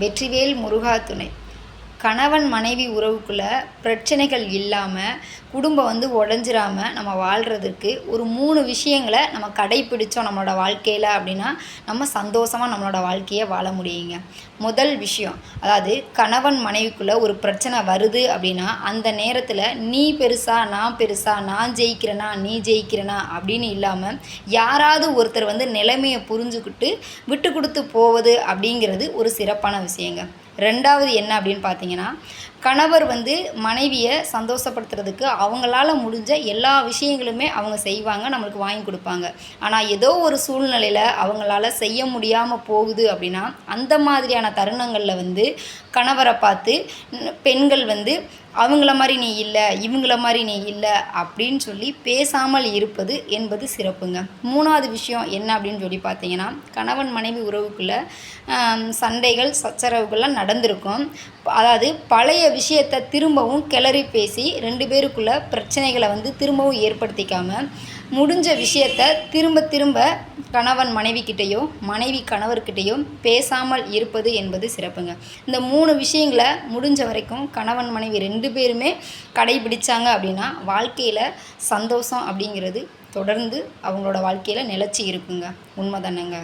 வெற்றிவேல் முருகா துணை. கணவன் மனைவி உறவுக்குள்ளே பிரச்சனைகள் இல்லாமல் குடும்பம் உடஞ்சிராமல் நம்ம வாழ்கிறதுக்கு ஒரு 3 விஷயங்களை நம்ம கடைப்பிடிச்சோம் நம்மளோட வாழ்க்கையில் அப்படின்னா நம்ம சந்தோஷமாக நம்மளோட வாழ்க்கையை வாழ முடியுங்க. முதல் விஷயம், அதாவது கணவன் மனைவிக்குள்ளே ஒரு பிரச்சனை வருது அப்படின்னா அந்த நேரத்தில் நீ பெருசா நான் பெருசா, நான் ஜெயிக்கிறேனா நீ ஜெயிக்கிறேனா அப்படின்னு இல்லாமல் யாராவது ஒருத்தர் நிலைமையை புரிஞ்சுக்கிட்டு விட்டு கொடுத்து போவது அப்படிங்கிறது ஒரு சிறப்பான விஷயங்க. ரெண்டாவது என்ன அப்படின்னு பார்த்தீங்கன்னா, கணவர் மனைவியை சந்தோஷப்படுத்துறதுக்கு அவங்களால முடிஞ்ச எல்லா விஷயங்களுமே அவங்க செய்வாங்க, நம்மளுக்கு வாங்கி கொடுப்பாங்க. ஆனால் ஏதோ ஒரு சூழ்நிலையில் அவங்களால செய்ய முடியாமல் போகுது அப்படின்னா அந்த மாதிரியான தருணங்களில் கணவரை பார்த்து பெண்கள் அவங்கள மாதிரி நீ இல்லை, இவங்கள மாதிரி நீ இல்லை அப்படின்னு சொல்லி பேசாமல் இருப்பது என்பது சிறப்புங்க. 3வது விஷயம் என்ன அப்படின்னு சொல்லி பார்த்தீங்கன்னா, கணவன் மனைவி உறவுக்குள்ளே சண்டைகள் சச்சரவுகள்லாம் நடந்திருக்கும். அதாவது பழைய விஷயத்தை திரும்பவும் கிளறி பேசி 2 பேருக்குள்ளே பிரச்சனைகளை திரும்பவும் ஏற்படுத்திக்காமல் முடிஞ்ச விஷயத்தை திரும்ப திரும்ப கணவன் மனைவிக்கிட்டேயோ மனைவி கணவர்கிட்டையோ பேசாமல் இருப்பது என்பது சிறப்புங்க. இந்த 3 விஷயங்களை முடிஞ்ச வரைக்கும் கணவன் மனைவி 2 பேருமே கடைபிடிச்சாங்க அப்படின்னா வாழ்க்கையில் சந்தோஷம் அப்படிங்கிறது தொடர்ந்து அவங்களோட வாழ்க்கையில் நிலச்சி இருக்குங்க. உண்மைதானங்க?